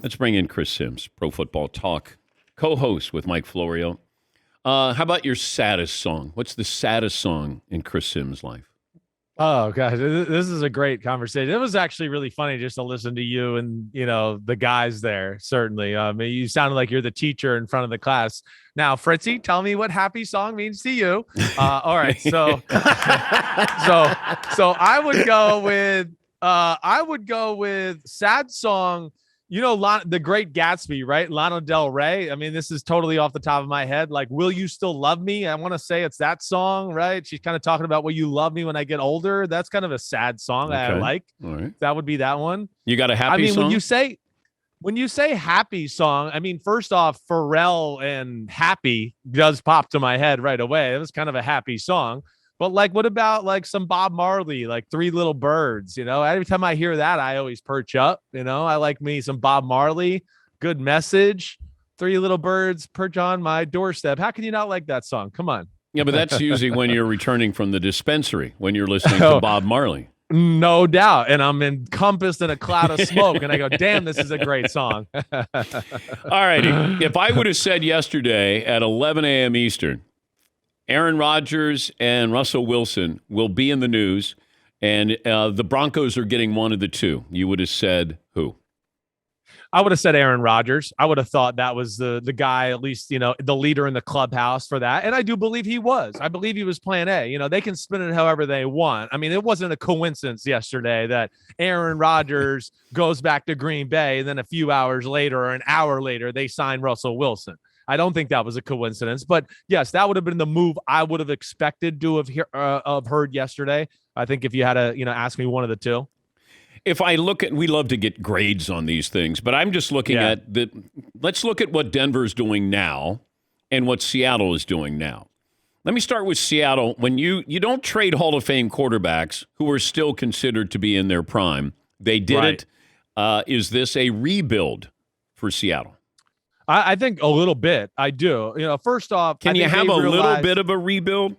Let's bring in Chris Sims, Pro Football Talk, co-host with Mike Florio. How about your saddest song? What's the saddest song in Chris Sims' life? Oh gosh, this is a great conversation. It was actually really funny just to listen to you and the guys there. Certainly, you sounded like you're the teacher in front of the class. Now, Fritzy, tell me what happy song means to you. All right, so I would go with sad song. The Great Gatsby, right? Lana Del Rey. I mean, this is totally off the top of my head. Like, Will You Still Love Me? I want to say it's that song, right? She's kind of talking about, will you love me when I get older? That's kind of a sad song that I like. All right. That would be that one. You got a happy song? When you say happy song, I mean, first off, Pharrell and Happy does pop to my head right away. It was kind of a happy song. But like, what about like some Bob Marley, like Three Little Birds? Every time I hear that, I always perch up. I like me some Bob Marley. Good message. Three Little Birds perch on my doorstep. How can you not like that song? Come on. Yeah, but that's usually when you're returning from the dispensary, when you're listening to Bob Marley. No doubt. And I'm encompassed in a cloud of smoke. And I go, damn, this is a great song. All righty. If I would have said yesterday at 11 a.m. Eastern, Aaron Rodgers and Russell Wilson will be in the news, and the Broncos are getting one of the two, you would have said who? I would have said Aaron Rodgers. I would have thought that was the guy, at least, the leader in the clubhouse for that. And I do believe he was. I believe he was plan A. They can spin it however they want. I mean, it wasn't a coincidence yesterday that Aaron Rodgers goes back to Green Bay, and then a few hours later or an hour later, they sign Russell Wilson. I don't think that was a coincidence, but yes, that would have been the move I would have expected to have heard yesterday. I think if you had to, ask me one of the two. If I look at, we love to get grades on these things, but I'm just looking at let's look at what Denver's doing now and what Seattle is doing now. Let me start with Seattle. When you don't trade Hall of Fame quarterbacks who are still considered to be in their prime, they did it. Is this a rebuild for Seattle? I think a little bit. I do. First off, can you have a little bit of a rebuild?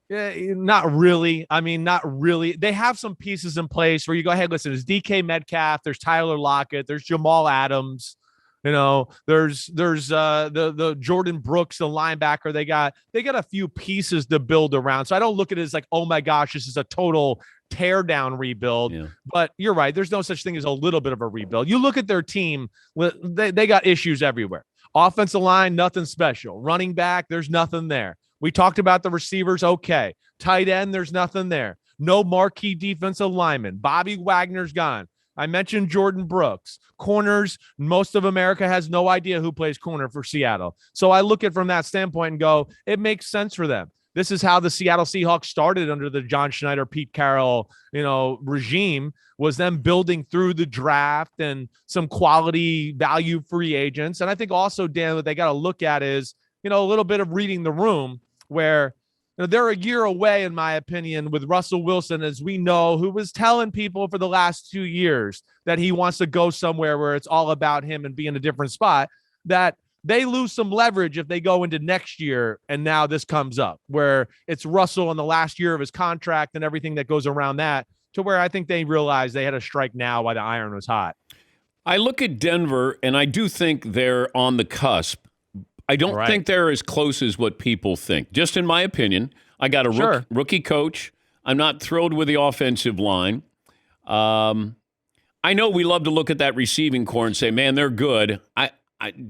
Yeah, not really. I mean, not really. They have some pieces in place where you go, hey, listen, there's DK Metcalf, there's Tyler Lockett, there's Jamal Adams. There's the Jordan Brooks, the linebacker. They got a few pieces to build around. So I don't look at it as like, oh my gosh, this is a total tear down rebuild. Yeah. But you're right. There's no such thing as a little bit of a rebuild. You look at their team, they got issues everywhere. Offensive line, nothing special. Running back, there's nothing there. We talked about the receivers. Okay. Tight end, there's nothing there. No marquee defensive lineman. Bobby Wagner's gone. I mentioned Jordan Brooks. Corners, most of America has no idea who plays corner for Seattle. So I look at it from that standpoint and go, it makes sense for them. This is how the Seattle Seahawks started under the John Schneider, Pete Carroll, regime, was them building through the draft and some quality value free agents. And I think also, Dan, what they got to look at is, a little bit of reading the room where they're a year away, in my opinion, with Russell Wilson, as we know, who was telling people for the last 2 years that he wants to go somewhere where it's all about him and be in a different spot, that they lose some leverage if they go into next year. And now this comes up where it's Russell in the last year of his contract and everything that goes around that, to where I think they realized they had to strike now while the iron was hot. I look at Denver and I do think they're on the cusp. I don't think they're as close as what people think. Just in my opinion, I got a rookie coach. I'm not thrilled with the offensive line. I know we love to look at that receiving core and say, man, they're good.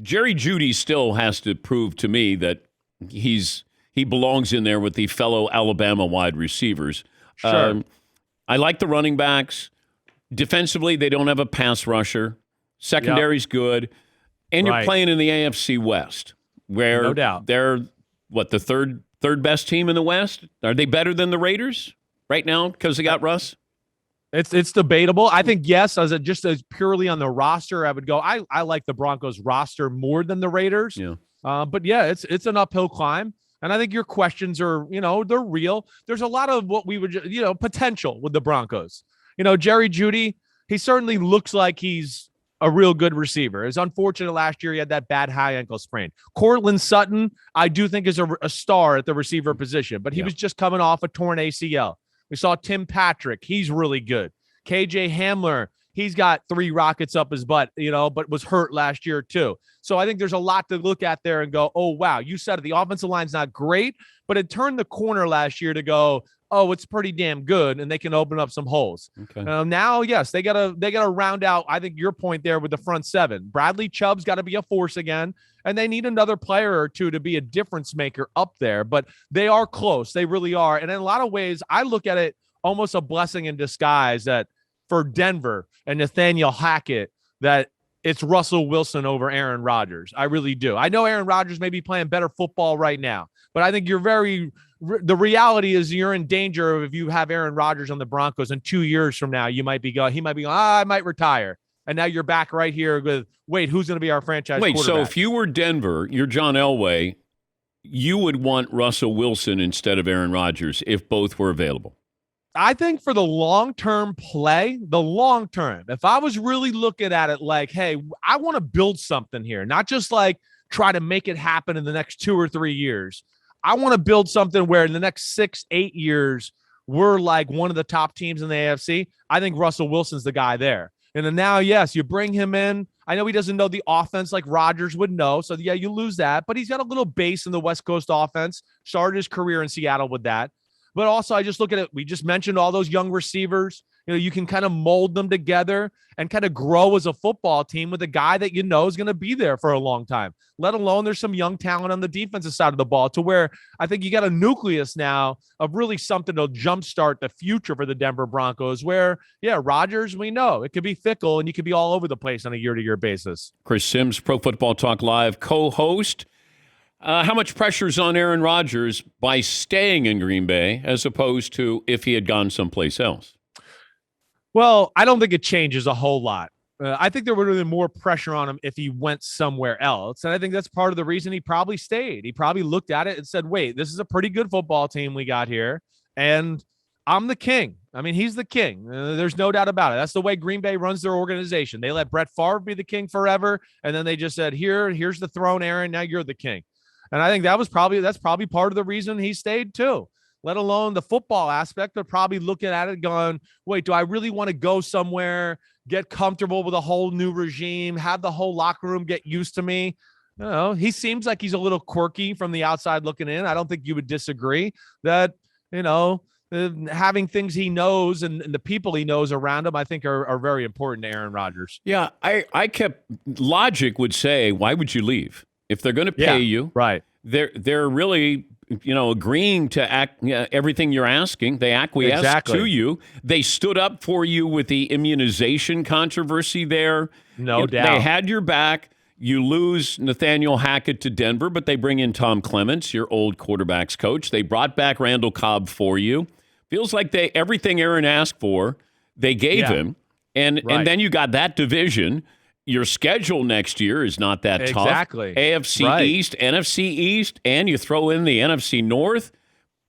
Jerry Jeudy still has to prove to me that he belongs in there with the fellow Alabama wide receivers. Sure. I like the running backs. Defensively, they don't have a pass rusher. Secondary's good. And you're playing in the AFC West, where no doubt they're, the third best team in the West? Are they better than the Raiders right now because they got Russ? It's debatable. I think yes, as purely on the roster, I would go. I like the Broncos roster more than the Raiders. Yeah. But yeah, it's an uphill climb, and I think your questions are, they're real. There's a lot of what we would, potential with the Broncos. Jerry Jeudy, he certainly looks like he's a real good receiver. It's unfortunate last year he had that bad high ankle sprain. Cortland Sutton, I do think is a star at the receiver position, but he was just coming off a torn ACL. We saw Tim Patrick. He's really good. KJ Hamler, he's got 3 rockets up his butt, but was hurt last year too. So I think there's a lot to look at there and go, oh, wow, you said it. The offensive line's not great, but it turned the corner last year to go, oh, it's pretty damn good, and they can open up some holes. Okay. Now, yes, they gotta round out. I think your point there with the front 7. Bradley Chubb's got to be a force again, and they need another player or two to be a difference maker up there. But they are close. They really are. And in a lot of ways, I look at it almost a blessing in disguise that for Denver and Nathaniel Hackett, that it's Russell Wilson over Aaron Rodgers. I really do. I know Aaron Rodgers may be playing better football right now, but I think the reality is you're in danger of, if you have Aaron Rodgers on the Broncos in 2 years from now, he might be going, I might retire. And now you're back right here with, wait, who's going to be our franchise quarterback? So if you were Denver, you're John Elway, you would want Russell Wilson instead of Aaron Rodgers if both were available. I think for the long-term play, if I was really looking at it like, hey, I want to build something here, not just like try to make it happen in the next 2 or 3 years. I want to build something where in the next 6-8 years, we're like one of the top teams in the AFC. I think Russell Wilson's the guy there. And then now, yes, you bring him in. I know he doesn't know the offense like Rodgers would know. So, yeah, you lose that. But he's got a little base in the West Coast offense. Started his career in Seattle with that. But also, I just look at it. We just mentioned all those young receivers. You can kind of mold them together and kind of grow as a football team with a guy that is going to be there for a long time. Let alone there's some young talent on the defensive side of the ball to where I think you got a nucleus now of really something to jumpstart the future for the Denver Broncos where, yeah, Rodgers, we know it could be fickle and you could be all over the place on a year-to-year basis. Chris Sims, Pro Football Talk Live co-host. How much pressure is on Aaron Rodgers by staying in Green Bay as opposed to if he had gone someplace else? Well, I don't think it changes a whole lot. I think there would have been more pressure on him if he went somewhere else. And I think that's part of the reason he probably stayed. He probably looked at it and said, wait, this is a pretty good football team we got here. And I'm the king. I mean, he's the king. There's no doubt about it. That's the way Green Bay runs their organization. They let Brett Favre be the king forever. And then they just said, here's the throne, Aaron. Now you're the king. And I think that's probably part of the reason he stayed too, let alone the football aspect. They're probably looking at it going, wait, do I really want to go somewhere, get comfortable with a whole new regime, have the whole locker room get used to me? He seems like he's a little quirky from the outside looking in. I don't think you would disagree that, having things he knows and the people he knows around him, I think are very important to Aaron Rodgers. Yeah, logic would say, why would you leave? If they're going to pay you, right? They're really, agreeing to everything you're asking. They acquiesce to you. They stood up for you with the immunization controversy there. No doubt. They had your back. You lose Nathaniel Hackett to Denver, but they bring in Tom Clements, your old quarterback's coach. They brought back Randall Cobb for you. Feels like everything Aaron asked for, they gave him. And then you got that division. Your schedule next year is not that tough. Exactly. AFC East, NFC East, and you throw in the NFC North.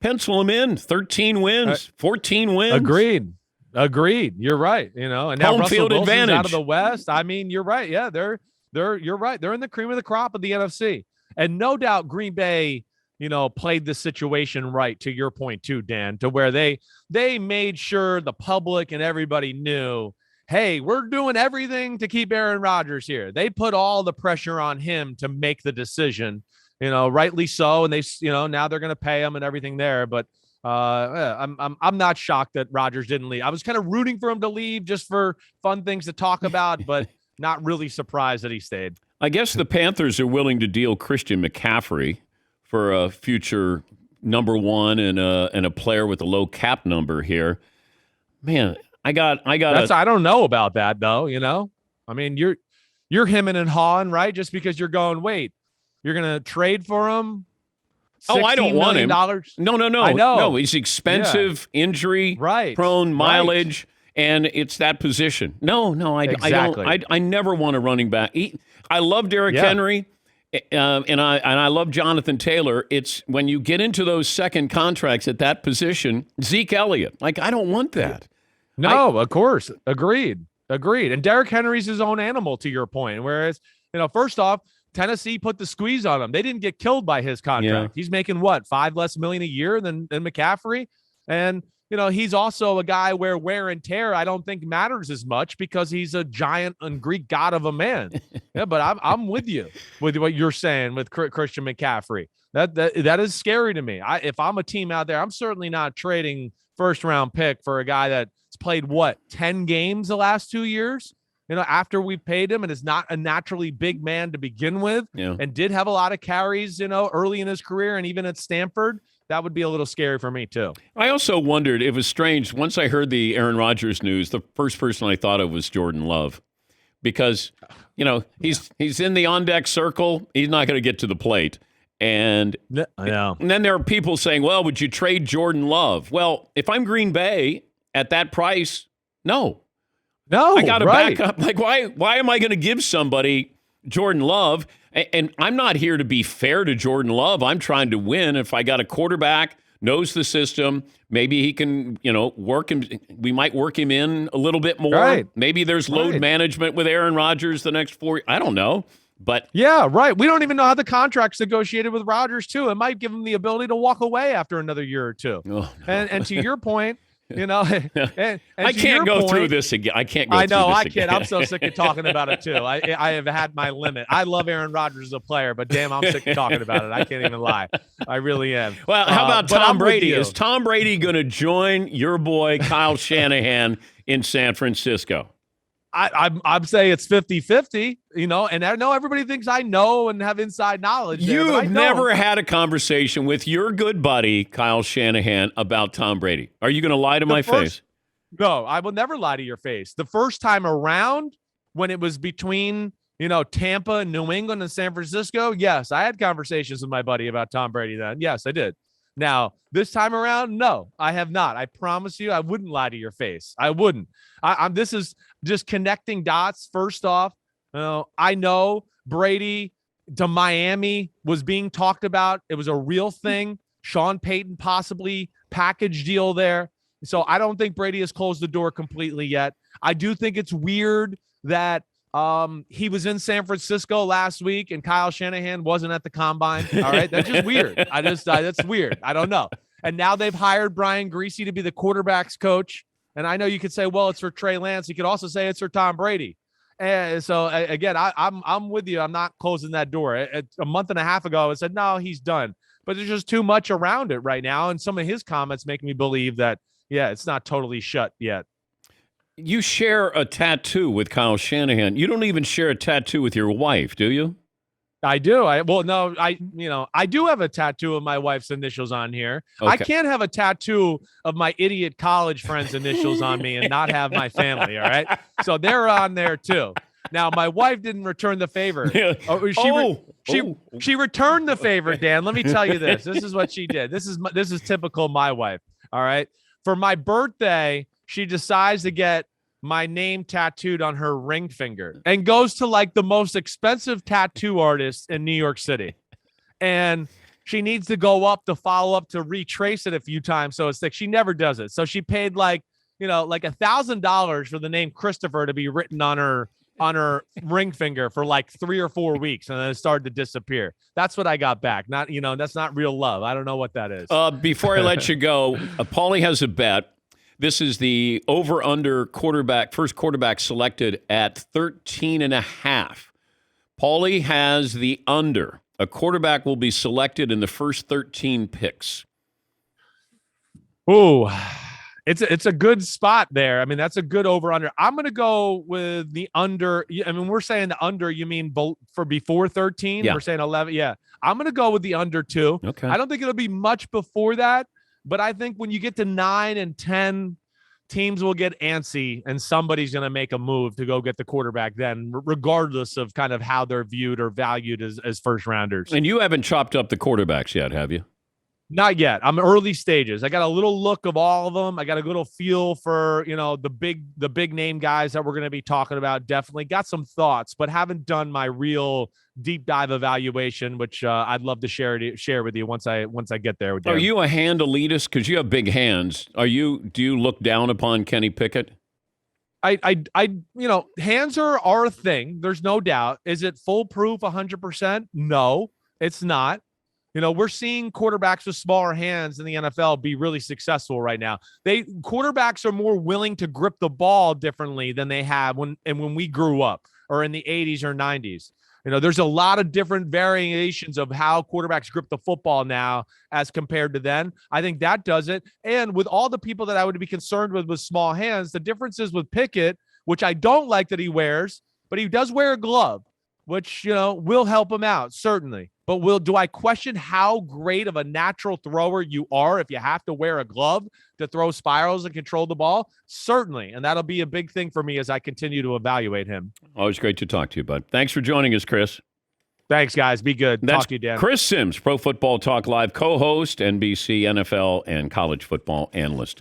Pencil them in. 13 wins, 14 wins. Agreed. You're right. And now home Russell field Wilson's advantage out of the West. I mean, you're right. Yeah, you're right. They're in the cream of the crop of the NFC. And no doubt Green Bay, played the situation right, to your point too, Dan, to where they made sure the public and everybody knew, hey, we're doing everything to keep Aaron Rodgers here. They put all the pressure on him to make the decision, rightly so. And they, now they're going to pay him and everything there. But I'm not shocked that Rodgers didn't leave. I was kind of rooting for him to leave just for fun things to talk about, but not really surprised that he stayed. I guess the Panthers are willing to deal Christian McCaffrey for a future number one and a player with a low cap number here. Man, I don't know about that though. I mean, you're hemming and hawing, right? Just because you're going, wait, you're going to trade for him. Oh, I don't want him. No. I know. No, he's expensive, injury prone, mileage, and it's that position. No, exactly. I never want a running back. I love Derrick Henry, and I love Jonathan Taylor. It's when you get into those second contracts at that position, Zeke Elliott. I don't want that. No, of course. Agreed. And Derrick Henry's his own animal, to your point. Whereas, first off, Tennessee put the squeeze on him. They didn't get killed by his contract. Yeah. He's making $5 less million a year than McCaffrey. And he's also a guy where wear and tear I don't think matters as much because he's a giant and Greek god of a man. Yeah, but I'm with you with what you're saying with Christian McCaffrey. That is scary to me. If I'm a team out there, I'm certainly not trading first round pick for a guy that's played 10 games the last 2 years. After we've paid him and is not a naturally big man to begin with, and did have a lot of carries, early in his career and even at Stanford. That would be a little scary for me, too. I also wondered, it was strange. Once I heard the Aaron Rodgers news, the first person I thought of was Jordan Love. Because, he's in the on-deck circle. He's not going to get to the plate. And then there are people saying, well, would you trade Jordan Love? Well, if I'm Green Bay at that price, no. I got to back up. Like, why am I going to give somebody Jordan Love? And I'm not here to be fair to Jordan Love. I'm trying to win. If I got a quarterback, knows the system, maybe he can, work him. We might work him in a little bit more. Right. Maybe there's load management with Aaron Rodgers the next 4 years. I don't know. But yeah, right. We don't even know how the contract's negotiated with Rodgers, too. It might give him the ability to walk away after another year or two. Oh, no. And to your point, and I can't go through this again. I can't go through this again. I can't. I'm so sick of talking about it, too. I have had my limit. I love Aaron Rodgers as a player, but damn, I'm sick of talking about it. I can't even lie. I really am. Well, how about Tom Brady? Is Tom Brady going to join your boy Kyle Shanahan in San Francisco? I'm saying it's 50-50, and I know everybody thinks I know and have inside knowledge. You have never had a conversation with your good buddy, Kyle Shanahan, about Tom Brady. Are you going to lie to my face? No, I will never lie to your face. The first time around when it was between, Tampa and New England and San Francisco, yes, I had conversations with my buddy about Tom Brady then. Yes, I did. Now, this time around, no, I have not. I promise you, I wouldn't lie to your face. I wouldn't. This is just connecting dots. First off, I know Brady to Miami was being talked about. It was a real thing. Sean Payton possibly package deal there. So I don't think Brady has closed the door completely yet. I do think it's weird that he was in San Francisco last week and Kyle Shanahan wasn't at the combine. All right. That's just weird. That's weird. I don't know. And now they've hired Brian Greasy to be the quarterback's coach. And I know you could say, well, it's for Trey Lance. You could also say it's for Tom Brady. And so again, I'm with you. I'm not closing that door. A month and a half ago, I said, no, he's done, but there's just too much around it right now. And some of his comments make me believe that, it's not totally shut yet. You share a tattoo with Kyle Shanahan. You don't even share a tattoo with your wife, do you? I do. I do have a tattoo of my wife's initials on here. Okay. I can't have a tattoo of my idiot college friends' initials on me and not have my family. All right. So they're on there too. Now, my wife didn't return the favor. She returned the favor, Dan. Let me tell you this. This is what she did. This is typical of my wife. All right. For my birthday, she decides to get my name tattooed on her ring finger and goes to like the most expensive tattoo artist in New York City. And she needs to go up to follow up to retrace it a few times. So it's thick. She never does it. So she paid like $1,000 for the name Christopher to be written on her ring finger for like 3 or 4 weeks. And then it started to disappear. That's what I got back. Not, that's not real love. I don't know what that is. Before I let you go, Paulie has a bet. This is the over-under first quarterback selected at 13.5. Paulie has the under. A quarterback will be selected in the first 13 picks. Ooh, it's a good spot there. I mean, that's a good over-under. I'm going to go with the under. I mean, we're saying the under, you mean for before 13? Yeah. We're saying 11. Yeah. I'm going to go with the under 2. Okay. I don't think it'll be much before that. But I think when you get to 9 and 10, teams will get antsy and somebody's going to make a move to go get the quarterback then, regardless of kind of how they're viewed or valued as first rounders. And you haven't chopped up the quarterbacks yet, have you? Not yet. I'm early stages. I got a little look of all of them. I got a little feel for, the big name guys that we're going to be talking about. Definitely got some thoughts, but haven't done my real deep dive evaluation, which I'd love to share with you once I get there. Are you a hand elitist? Because you have big hands. Do you look down upon Kenny Pickett? Hands are a thing. There's no doubt. Is it foolproof 100%? No, it's not. We're seeing quarterbacks with smaller hands in the NFL be really successful right now. Quarterbacks are more willing to grip the ball differently than they have when we grew up or in the 80s or 90s. There's a lot of different variations of how quarterbacks grip the football now as compared to then. I think that does it. And with all the people that I would be concerned with small hands, the difference is with Pickett, which I don't like that he wears, but he does wear a glove, which, will help him out, certainly. But do I question how great of a natural thrower you are if you have to wear a glove to throw spirals and control the ball? Certainly. And that'll be a big thing for me as I continue to evaluate him. Always great to talk to you, bud. Thanks for joining us, Chris. Thanks, guys. Be good. That's talk to you, Dan. Chris Sims, Pro Football Talk Live co-host, NBC, NFL, and college football analyst.